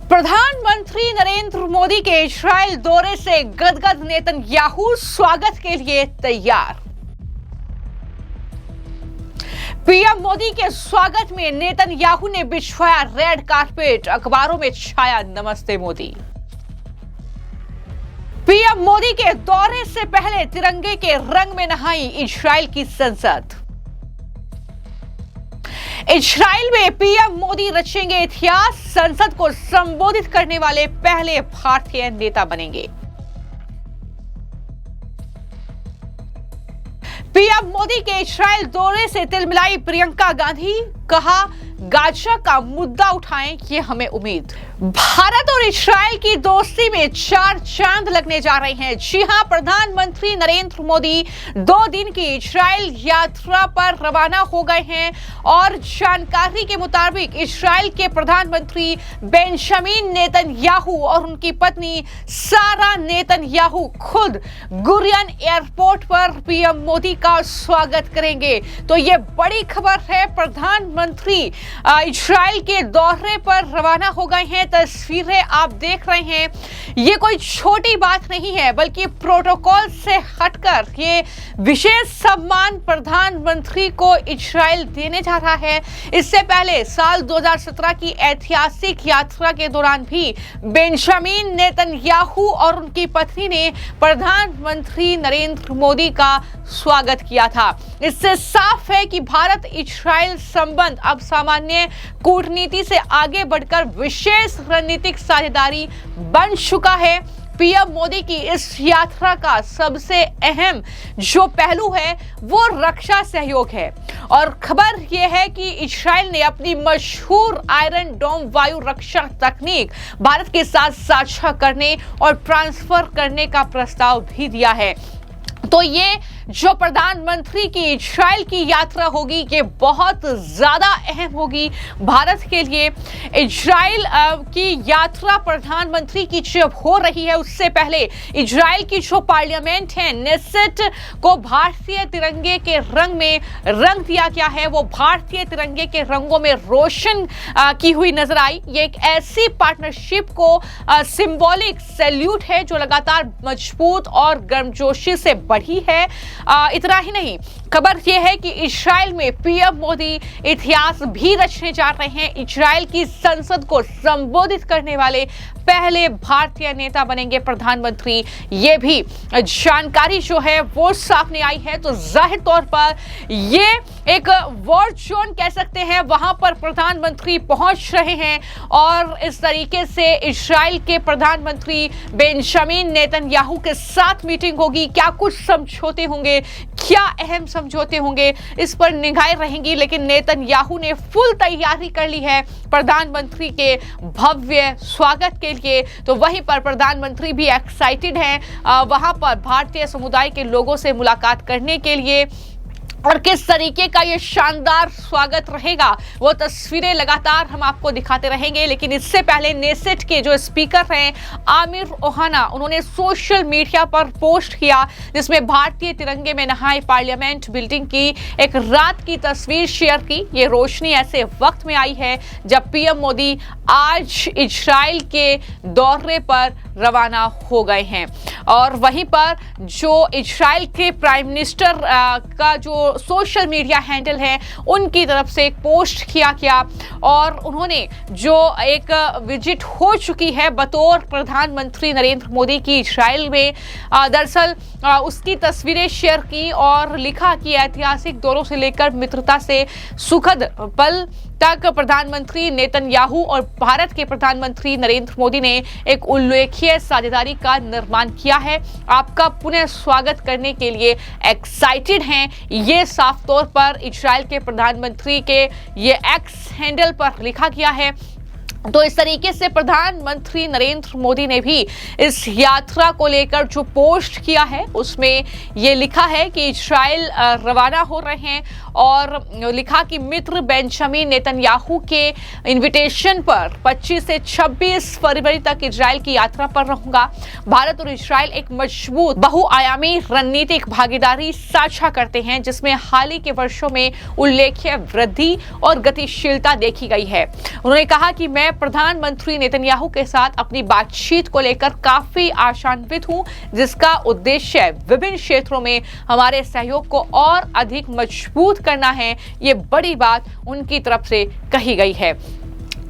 प्रधानमंत्री नरेंद्र मोदी के इस्राइल दौरे से गदगद नेतन्याहू स्वागत के लिए तैयार। पीएम मोदी के स्वागत में नेतन्याहू ने बिछाया रेड कारपेट, अखबारों में छाया नमस्ते मोदी। पीएम मोदी के दौरे से पहले तिरंगे के रंग में नहाई इस्राइल की संसद। इस्राइल में पीएम मोदी रचेंगे इतिहास, संसद को संबोधित करने वाले पहले भारतीय नेता बनेंगे। पीएम मोदी के इस्राइल दौरे से तिलमिलाई प्रियंका गांधी, कहा गाजा का मुद्दा उठाएं, ये हमें उम्मीद। भारत और इस्राइल की दोस्ती में चार चांद लगने जा रहे हैं। जी हां, प्रधानमंत्री नरेंद्र मोदी 2 दिन की इस्राइल यात्रा पर रवाना हो गए हैं और जानकारी के मुताबिक इस्राइल के प्रधानमंत्री बेंजामिन नेतन्याहू और उनकी पत्नी सारा नेतन्याहू खुद गुरियन एयरपोर्ट पर पीएम मोदी का स्वागत करेंगे। तो ये बड़ी खबर है। प्रधानमंत्री इस्राइल के दौरे पर रवाना हो गए हैं। तस्वीरें आप देख रहे हैं, ये कोई छोटी बात नहीं है, बल्कि प्रोटोकॉल से हटकर ये विशेष सम्मान प्रधानमंत्री को इस्राइल देने जा रहा है। इससे पहले साल 2017 की ऐतिहासिक यात्रा के दौरान भी बेंजामिन नेतन्याहू और उनकी पत्नी ने प्रधानमंत्री नरेंद्र मोदी का स्वागत किया था। इससे साफ है कि भारत इस्राइल संबंध अब सामान्य कूटनीति से आगे बढ़कर विशेष रणनीतिक साझेदारी बन चुका है। पीएम मोदी की इस यात्रा का सबसे अहम जो पहलू है वो रक्षा सहयोग है और खबर यह है कि इस्राइल ने अपनी मशहूर आयरन डोम वायु रक्षा तकनीक भारत के साथ साझा करने और ट्रांसफर करने का प्रस्ताव भी दिया है। तो ये जो प्रधानमंत्री की इस्राइल की यात्रा होगी ये बहुत ज्यादा अहम होगी भारत के लिए। इस्राइल की यात्रा प्रधानमंत्री की जब हो रही है उससे पहले इस्राइल की जो पार्लियामेंट है नेसेट को भारतीय तिरंगे के रंग में रंग दिया गया है। वो भारतीय तिरंगे के रंगों में रोशन की हुई नजर आई। ये एक ऐसी पार्टनरशिप को सिंबॉलिक सैल्यूट है जो लगातार मजबूत और गर्मजोशी से बढ़ी है। इतना ही नहीं, खबर यह है कि इस्राइल में पीएम मोदी इतिहास भी रचने जा रहे हैं। इस्राइल की संसद को संबोधित करने वाले पहले भारतीय नेता बनेंगे प्रधानमंत्री। ये भी जानकारी जो है वो सामने आई है। तो जाहिर तौर पर ये एक वॉर जोन कह सकते हैं, वहां पर प्रधानमंत्री पहुंच रहे हैं और इस तरीके से इस्राइल के प्रधानमंत्री बेंजामिन नेतन्याहू के साथ मीटिंग होगी। क्या कुछ समझौते होंगे, क्या अहम समझौते होंगे, इस पर निगाहें रहेंगी। लेकिन नेतन्याहू ने फुल तैयारी कर ली है प्रधानमंत्री के भव्य स्वागत के लिए। तो वहीं पर प्रधानमंत्री भी एक्साइटेड हैं वहां पर भारतीय समुदाय के लोगों से मुलाकात करने के लिए। और किस तरीके का ये शानदार स्वागत रहेगा वो तस्वीरें लगातार हम आपको दिखाते रहेंगे। लेकिन इससे पहले नेसेट के जो स्पीकर हैं आमिर ओहाना, उन्होंने सोशल मीडिया पर पोस्ट किया जिसमें भारतीय तिरंगे में नहाए पार्लियामेंट बिल्डिंग की एक रात की तस्वीर शेयर की। ये रोशनी ऐसे वक्त में आई है जब पीएम मोदी आज इस्राइल के दौरे पर रवाना हो गए हैं। और वहीं पर जो इस्राइल के प्राइम मिनिस्टर का जो सोशल मीडिया हैंडल है उनकी तरफ से एक पोस्ट किया गया और उन्होंने जो एक विजिट हो चुकी है बतौर प्रधानमंत्री नरेंद्र मोदी की इस्राइल में, दरअसल उसकी तस्वीरें शेयर की और लिखा कि ऐतिहासिक दौरों से लेकर मित्रता से सुखद पल तक प्रधानमंत्री नेतन्याहू और भारत के प्रधानमंत्री नरेंद्र मोदी ने एक उल्लेखनीय साझेदारी का निर्माण किया है। आपका पुनः स्वागत करने के लिए एक्साइटेड हैं, ये साफ तौर पर इस्राइल के प्रधानमंत्री के ये एक्स हैंडल पर लिखा गया है। तो इस तरीके से प्रधानमंत्री नरेंद्र मोदी ने भी इस यात्रा को लेकर जो पोस्ट किया है उसमें ये लिखा है कि इस्राइल रवाना हो रहे हैं और लिखा कि मित्र बेंजामिन नेतन्याहू के इनविटेशन पर 25 से 26 फरवरी तक इस्राइल की यात्रा पर रहूंगा। भारत और इस्राइल एक मजबूत बहुआयामी रणनीतिक भागीदारी साझा करते हैं जिसमें हाल ही के वर्षों में उल्लेखनीय वृद्धि और गतिशीलता देखी गई है। उन्होंने कहा कि मैं प्रधानमंत्री नेतन्याहू के साथ अपनी बातचीत को लेकर काफी आशान्वित हूं, जिसका उद्देश्य विभिन्न क्षेत्रों में हमारे सहयोग को और अधिक मजबूत करना है। ये बड़ी बात उनकी तरफ से कही गई है।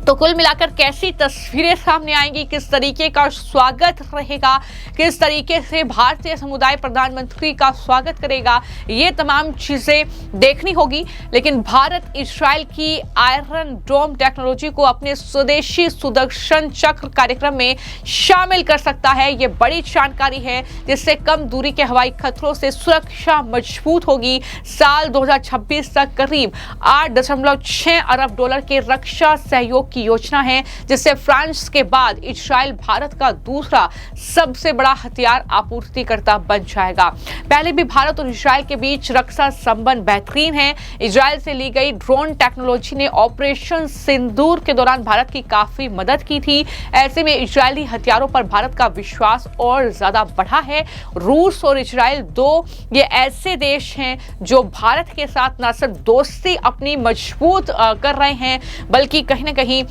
तो कुल मिलाकर कैसी तस्वीरें सामने आएंगी, किस तरीके का स्वागत रहेगा, किस तरीके से भारतीय समुदाय प्रधानमंत्री का स्वागत करेगा, ये तमाम चीजें देखनी होगी। लेकिन भारत इजराइल की आयरन डोम टेक्नोलॉजी को अपने स्वदेशी सुदर्शन चक्र कार्यक्रम में शामिल कर सकता है। ये बड़ी जानकारी है, जिससे कम दूरी के हवाई खतरों से सुरक्षा मजबूत होगी। साल 2026 तक करीब 8.6 अरब डॉलर के रक्षा सहयोग की योजना है, जिससे फ्रांस के बाद इजराइल भारत का दूसरा सबसे बड़ा हथियार आपूर्तिकर्ता बन जाएगा। पहले भी भारत और इजराइल के बीच रक्षा संबंध बेहतरीन है। इजराइल से ली गई ड्रोन टेक्नोलॉजी ने ऑपरेशन सिंदूर के दौरान भारत की काफी मदद की थी। ऐसे में इजरायली हथियारों पर भारत का विश्वास और ज्यादा बढ़ा है। रूस और इजराइल दो ये ऐसे देश हैं जो भारत के साथ न सिर्फ दोस्ती अपनी मजबूत कर रहे हैं, बल्कि कहीं ना कहीं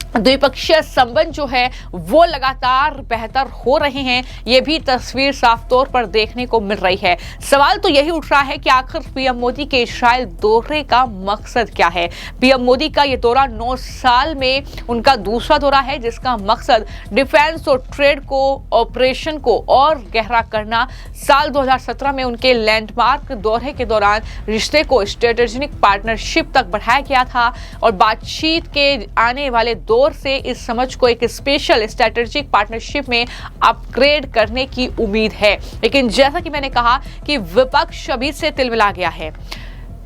द्विपक्षीय संबंध जो है वो लगातार बेहतर हो रहे हैं। ये भी तस्वीर साफ तौर पर देखने को मिल रही है। सवाल तो यही उठ रहा है कि आखिर पीएम मोदी के इजराइल दौरे का मकसद क्या है। पीएम मोदी का ये दौरा 9 साल में उनका दूसरा दौरा है, जिसका मकसद डिफेंस और ट्रेड को ऑपरेशन को और गहरा करना। साल 2017 में उनके लैंडमार्क दौरे के दौरान रिश्ते को स्ट्रेटेजिक पार्टनरशिप तक बढ़ाया गया था और बातचीत के आने वाले दौर से इस समझ को एक स्पेशल स्ट्रेटेजिक पार्टनरशिप में अपग्रेड करने की उम्मीद है। लेकिन जैसा कि मैंने कहा कि विपक्ष अभी से तिलमिला गया है।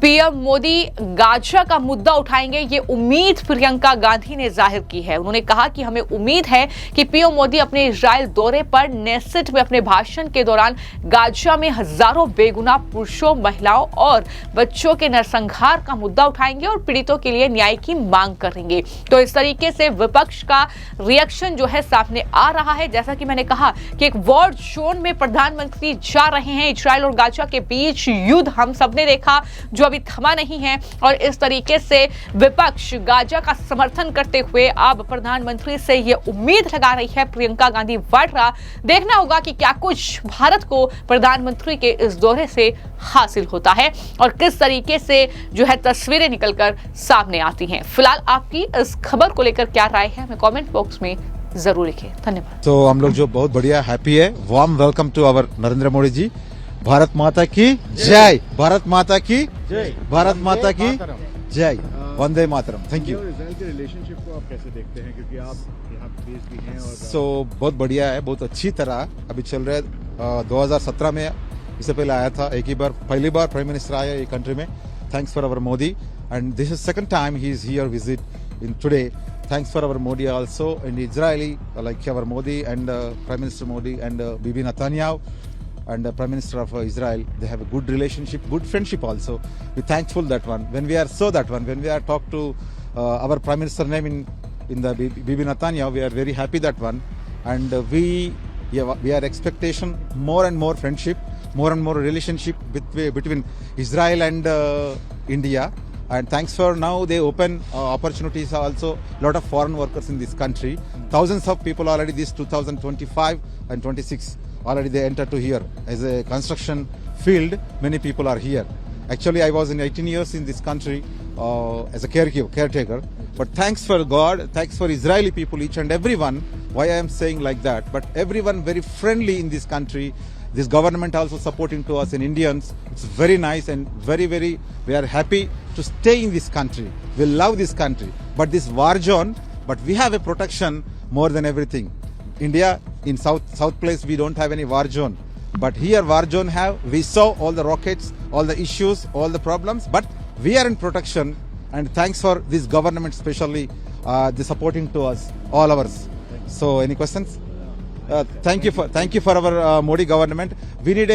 पीएम मोदी गाजा का मुद्दा उठाएंगे, ये उम्मीद प्रियंका गांधी ने जाहिर की है। उन्होंने कहा कि हमें उम्मीद है कि पीएम मोदी अपने इजराइल दौरे पर नेसेट में अपने भाषण के दौरान गाजा में हजारों बेगुनाह पुरुषों, महिलाओं और बच्चों के नरसंहार का मुद्दा उठाएंगे और पीड़ितों के लिए न्याय की मांग करेंगे। तो इस तरीके से विपक्ष का रिएक्शन जो है सामने आ रहा है। जैसा कि मैंने कहा कि एक वॉर जोन में प्रधानमंत्री जा रहे हैं। इजराइल और गाजा के बीच युद्ध हम सबने देखा जो अभी थमा नहीं है, और इस तरीके से विपक्ष गाजा का समर्थन करते हुए अब प्रधानमंत्री से यह उम्मीद लगा रही है प्रियंका गांधी वाड्रा। देखना होगा कि क्या कुछ भारत को प्रधानमंत्री के इस दौरे से हासिल होता है और किस तरीके से जो है तस्वीरें निकलकर सामने आती हैं। फिलहाल आपकी इस खबर को लेकर क्या राय है, हमें कमेंट बॉक्स में जरूर लिखें। धन्यवाद। तो हम लोग जो बहुत बढ़िया हैप्पी है। Warm welcome to our Narendra Modi ji. Bharat माता की जय, भारत माता की जय, भारत माता की जय, वंदे मातरम। Thank you. इजराइल के रिलेशनशिप को आप कैसे देखते हैं, क्योंकि आप यहाँ बेस भी हैं और बहुत बढ़िया है, बहुत अच्छी तरह अभी चल रहा है। 2017 में इससे पहले आया था, पहली बार प्राइम मिनिस्टर आया ये कंट्री में। Thanks for our Modi and this is second time he is here visit in today. Thanks for our Modi also and Israeli like our Modi and Prime Minister Modi and Bibi Netanyahu and Prime Minister of Israel. They have a good relationship, good friendship also. We're thankful that one. When we are talk to our Prime Minister name in the Bibi Netanyahu, we are very happy that one. And we are expectation more and more friendship, more and more relationship between Israel and India. And thanks for now they open opportunities also. Lot of foreign workers in this country. Thousands of people already this 2025 and 26 already they enter to here as a construction field. Many people are here. Actually, I was in 18 years in this country as a caretaker. But thanks for God, thanks for Israeli people, each and everyone. Why I am saying like that? But everyone very friendly in this country. This government also supporting to us in Indians. It's very nice and very, we are happy to stay in this country. We love this country. But this war zone, but we have a protection more than everything. India, in south place, we don't have any war zone. But here war zone we saw all the rockets, all the issues, all the problems, but we are in protection. And thanks for this government, especially the supporting to us, all ours. So any questions? Thank you for our Modi government. We need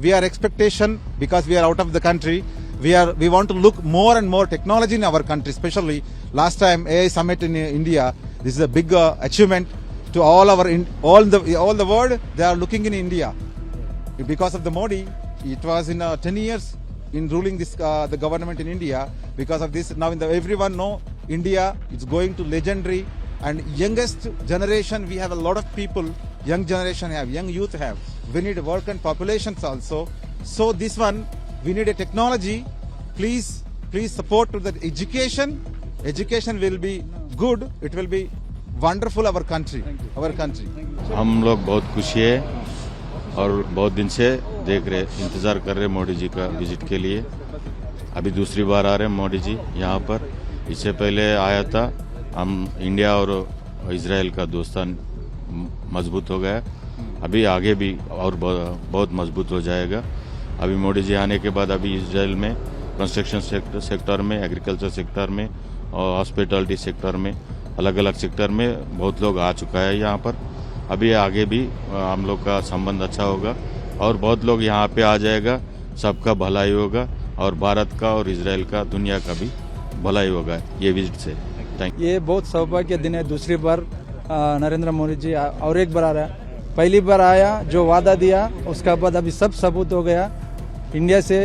we are expectation because we are out of the country. We want to look more and more technology in our country, especially last time AI summit in India. This is a big achievement to all the world. They are looking in India because of the Modi. It was in 10 years in ruling this the government in India. Because of this, now everyone know India is going to legendary, and youngest generation, we have a lot of people, young generation have, young youth have. We need work and populations also. So this one, we need a technology. Please support to the education. Education will be good. It will be wonderful our country. हम लोग बहुत खुशी है और बहुत दिन से देख रहे इंतज़ार कर रहे मोदी जी का विजिट के लिए। अभी दूसरी बार आ रहे हैं मोदी जी यहाँ पर। इससे पहले आया था, हम इंडिया और इजराइल का दोस्तान मजबूत हो गया। अभी आगे भी और बहुत मजबूत हो जाएगा। अभी मोदी जी आने के बाद अभी इजराइल में कंस्ट्रक्शन सेक्टर में, एग्रीकल्चर सेक्टर में और हॉस्पिटलिटी सेक्टर में, अलग अलग सेक्टर में बहुत लोग आ चुका है यहाँ पर। अभी आगे भी हम लोग का संबंध अच्छा होगा और बहुत लोग यहाँ पे आ जाएगा। सबका भलाई होगा और भारत का और इजराइल का, दुनिया का भी भलाई होगा ये विजिट से। Thank you. ये बहुत सौभाग्य दिन है। दूसरी बार नरेंद्र मोदी जी और एक बार आ रहा है। पहली बार आया, जो वादा दिया उसका बाद अभी सब सबूत हो गया। इंडिया से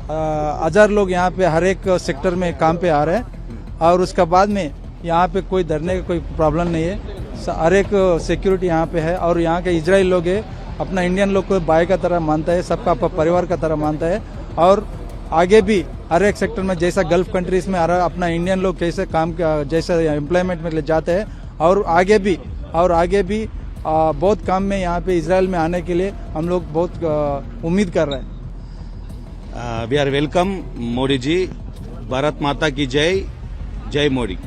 1000 लोग यहाँ पे हर एक सेक्टर में काम पे आ रहे हैं और उसका बाद में यहाँ पे कोई डरने का कोई प्रॉब्लम नहीं है। हर एक सिक्योरिटी यहाँ पे है और यहाँ के इजराइल लोग है अपना इंडियन लोग को भाई का तरह मानता है, सबका परिवार का तरह मानता है। और आगे भी हर एक सेक्टर में जैसा गल्फ कंट्रीज में अपना इंडियन लोग कैसे काम जैसा एम्प्लॉयमेंट में ले जाते हैं और आगे भी बहुत काम में यहाँ पे इजराइल में आने के लिए हम लोग बहुत उम्मीद कर रहे हैं। We are welcome Modi ji. Bharat माता की जय, जय मोदी।